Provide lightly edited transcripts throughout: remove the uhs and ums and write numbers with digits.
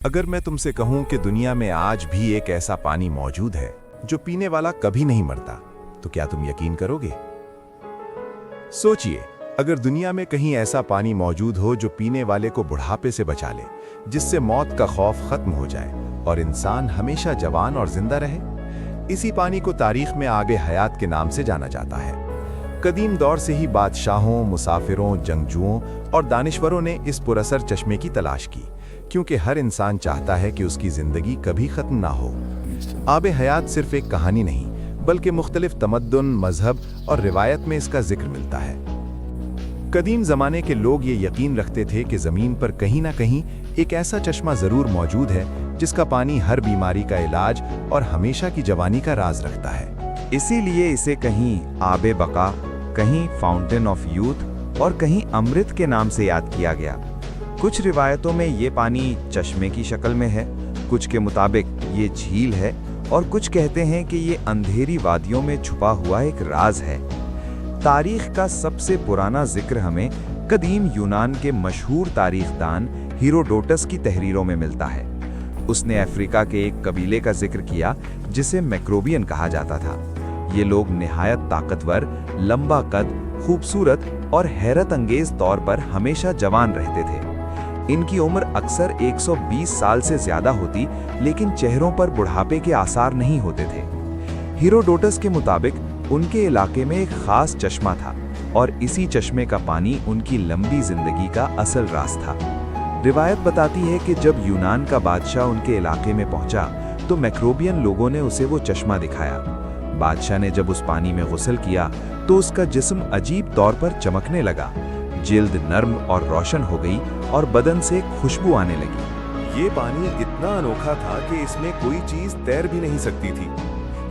अगर मैं तुमसे कहूं कि दुनिया में आज भी एक ऐसा पानी मौजूद है जो पीने वाला कभी नहीं मरता, तो क्या तुम यकीन करोगे? सोचिए, अगर दुनिया में कहीं ऐसा पानी मौजूद हो जो पीने वाले को बुढ़ापे से बचा ले, जिससे मौत का खौफ खत्म हो जाए और इंसान हमेशा जवान और जिंदा रहे। इसी पानी को तारीख में आबे हयात के नाम से जाना जाता है। कदीम दौर से ही बादशाहों, मुसाफिरों, जंगजुओं और दानिश्वरों ने इस पुरअसर चश्मे की तलाश की, क्योंकि हर इंसान चाहता है कि उसकी जिंदगी कभी खत्म ना हो। आबे हयात सिर्फ एक कहानी नहीं, बल्कि मुख्तलिफ तमद्दुन, मजहब और रिवायत में इसका जिक्र मिलता है। कदीम जमाने के लोग ये यकीन रखते थे कि जमीन पर कहीं ना कहीं एक ऐसा चश्मा जरूर मौजूद है जिसका पानी हर बीमारी का इलाज और हमेशा की जवानी का राज रखता है। इसीलिए इसे कहीं आबे बका, कहीं फाउंटेन ऑफ यूथ और कहीं अमृत के नाम से याद किया गया। कुछ रिवायतों में ये पानी चश्मे की शक्ल में है, कुछ के मुताबिक ये झील है और कुछ कहते हैं कि ये अंधेरी वादियों में छुपा हुआ एक राज है। तारीख का सबसे पुराना जिक्र हमें कदीम यूनान के मशहूर तारीखदान हीरोडोटस की तहरीरों में मिलता है। उसने अफ्रीका के एक कबीले का जिक्र किया जिसे मैक्रोबियन कहा जाता था। ये लोग निहायत ताकतवर, लंबा कद, खूबसूरत और हैरत अंगेज तौर पर हमेशा जवान रहते थे। इनकी उम्र अक्सर 120 साल से ज्यादा होती, लेकिन चेहरों पर बुढ़ापे के आसार नहीं होते थे। हीरोडोटस के मुताबिक उनके इलाके में एक खास चश्मा था और इसी चश्मे का पानी उनकी लंबी जिंदगी का असल राज था। रिवायत बताती है कि जब यूनान का बादशाह उनके इलाके में पहुंचा तो मैक्रोबियन लोगों ने उसे वो चश्मा दिखाया। बादशाह ने जब उस पानी में गुस्ल किया तो उसका जिस्म अजीब तौर पर चमकने लगा, जिल्द नर्म और रोशन हो गई और बदन से खुशबू आने लगी। ये पानी इतना अनोखा था कि इसमें कोई चीज तैर भी नहीं सकती थी।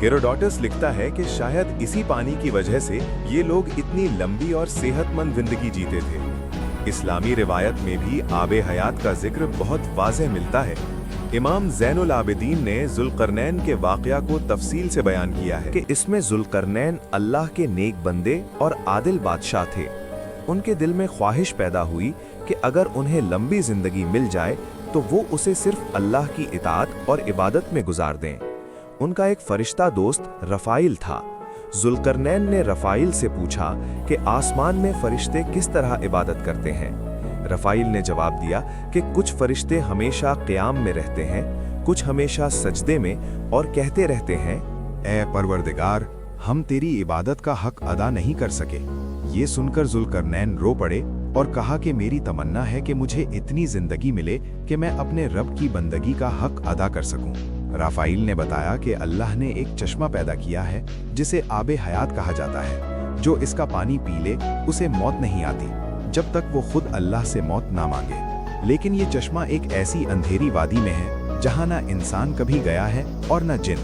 हेरोडोटस लिखता है कि शायद इसी पानी की वजह से ये लोग इतनी लंबी और सेहतमंद जिंदगी जीते थे। इस्लामी रिवायत में भी आबे हयात का जिक्र बहुत वाज़ेह मिलता है। इमाम ज़ैनुल आबिदीन ने ज़ुल्करनैन के वाक़या को तफसील से बयान किया है कि इसमें ज़ुल्करनैन अल्लाह के नेक बंदे और आदिल बादशाह थे। उनके दिल में ख्वाहिश पैदा हुई कि अगर उन्हें लंबी जिंदगी मिल जाए तो वो उसे सिर्फ अल्लाह की इताअत और इबादत में गुजार दें। उनका एक फरिश्ता दोस्त रफ़ाइल था। ज़ुल्करनैन ने रफ़ाइल से पूछा कि आसमान में फरिश्ते किस तरह इबादत करते हैं। रफ़ाइल ने जवाब दिया कि कुछ फरिश्ते हमेशा क़याम में रहते हैं, कुछ हमेशा सजदे में और कहते रहते हैं, ए परवरदिगार, हम तेरी इबादत का हक अदा नहीं कर सके। ये सुनकर ज़ुल्करनैन रो पड़े और कहा कि मेरी तमन्ना है कि मुझे इतनी जिंदगी मिले कि मैं अपने रब की बंदगी का हक अदा कर सकूं। राफ़ाइल ने बताया कि अल्लाह ने एक चश्मा पैदा किया है जिसे आबे हयात कहा जाता है। जो इसका पानी पी ले उसे मौत नहीं आती जब तक वो खुद अल्लाह से मौत ना मांगे। लेकिन ये चश्मा एक ऐसी अंधेरी वादी में है जहाँ ना इंसान कभी गया है और न जिन।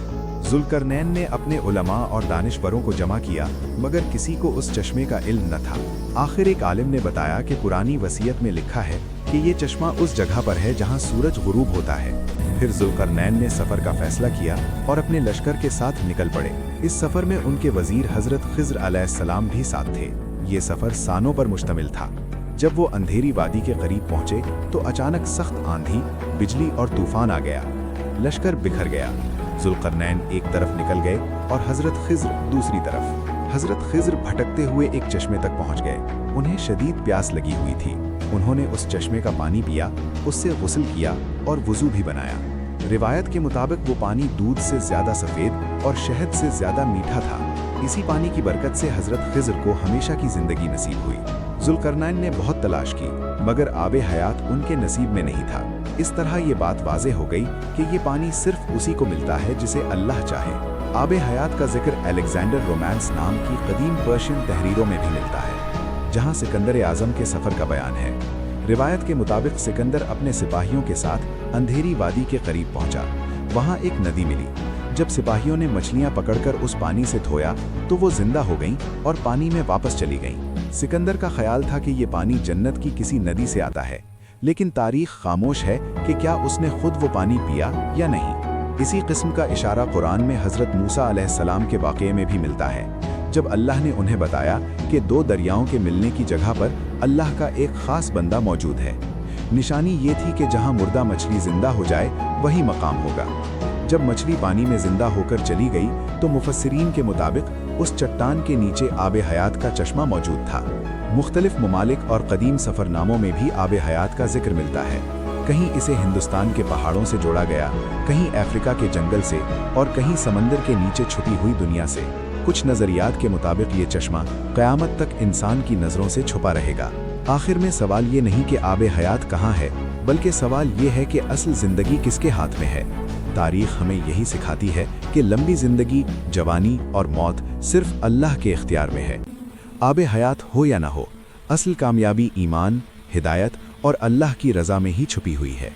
ज़ुल्करनैन ने अपने उलमा और दानिशवरों को जमा किया, मगर किसी को उस चश्मे का इल्म न था। आखिर एक आलिम ने बताया कि पुरानी वसीयत में लिखा है कि ये चश्मा उस जगह पर है जहां सूरज गुरूब होता है। फिर ज़ुल्करनैन ने सफ़र का फैसला किया और अपने लश्कर के साथ निकल पड़े। इस सफ़र में उनके वज़ीर हज़रत ख़िज़्र अलैहिस्सलाम भी साथ थे। ये सफ़र सानों पर मुश्तमिल था। जब वो अंधेरी वादी के करीब पहुँचे तो अचानक सख्त आंधी, बिजली और तूफान आ गया। लश्कर बिखर गया। ज़ुल्करनैन एक तरफ निकल गए और हज़रत ख़िज़्र दूसरी तरफ। हज़रत ख़िज़्र भटकते हुए एक चश्मे तक पहुंच गए। उन्हें शदीद प्यास लगी हुई थी। उन्होंने उस चश्मे का पानी पिया, उससे गुस्ल किया और वज़ू भी बनाया। रिवायत के मुताबिक वो पानी दूध से ज़्यादा सफ़ेद और शहद से ज़्यादा मीठा था। इसी पानी की बरकत से हज़रत ख़िज़्र को हमेशा की ज़िंदगी नसीब हुई। ज़ुल्करनैन ने बहुत तलाश की, मगर आबे हयात उनके नसीब में नहीं था। इस तरह ये बात वाज़े हो गई कि ये पानी सिर्फ उसी को मिलता है जिसे अल्लाह चाहे। आबे हयात का जिक्र अलेक्जेंडर रोमांस नाम की कदीम पर्शियन तहरीरों में भी मिलता है, जहाँ सिकंदर आज़म के सफ़र का बयान है। रिवायत के मुताबिक सिकंदर अपने सिपाहियों के साथ अंधेरी वादी के करीब पहुंचा। वहाँ एक नदी मिली। जब सिपाहियों ने मछलियाँ पकड़कर उस पानी से धोया तो वो जिंदा हो गईं और पानी में वापस चली गईं। सिकंदर का ख्याल था कि ये पानी जन्नत की किसी नदी से आता है, लेकिन तारीख खामोश है कि क्या उसने खुद वो पानी पिया या नहीं। इसी किस्म का इशारा कुरान में हज़रत मूसा अलैहिस्सलाम के वाक़ये में भी मिलता है, जब अल्लाह ने उन्हें बताया कि दो दरियाओं के मिलने की जगह पर अल्लाह का एक ख़ास बंदा मौजूद है। निशानी ये थी कि जहां मुर्दा मछली जिंदा हो जाए वही मकाम होगा। जब मछली पानी में जिंदा होकर चली गई तो मुफस्सिरीन के मुताबिक उस चट्टान के नीचे आबे हयात का चश्मा मौजूद था। मुख्तलिफ ममालिक और कदीम सफ़रनामों में भी आबे हयात का जिक्र मिलता है। कहीं इसे हिंदुस्तान के पहाड़ों से जोड़ा गया, कहीं अफ्रीका के जंगल से और कहीं समंदर के नीचे छुपी हुई दुनिया से। कुछ नज़रियात के मुताबिक ये चश्मा क़यामत तक इंसान की नज़रों से छुपा रहेगा। आखिर में सवाल ये नहीं कि आबे हयात कहाँ है, बल्कि सवाल ये है कि असल ज़िंदगी किसके हाथ में है। तारीख़ हमें यही सिखाती है कि लंबी ज़िंदगी, जवानी और मौत सिर्फ अल्लाह के इख्तियार में है। आबे हयात हो या ना हो, असल कामयाबी ईमान, हिदायत और अल्लाह की रज़ा में ही छुपी हुई है।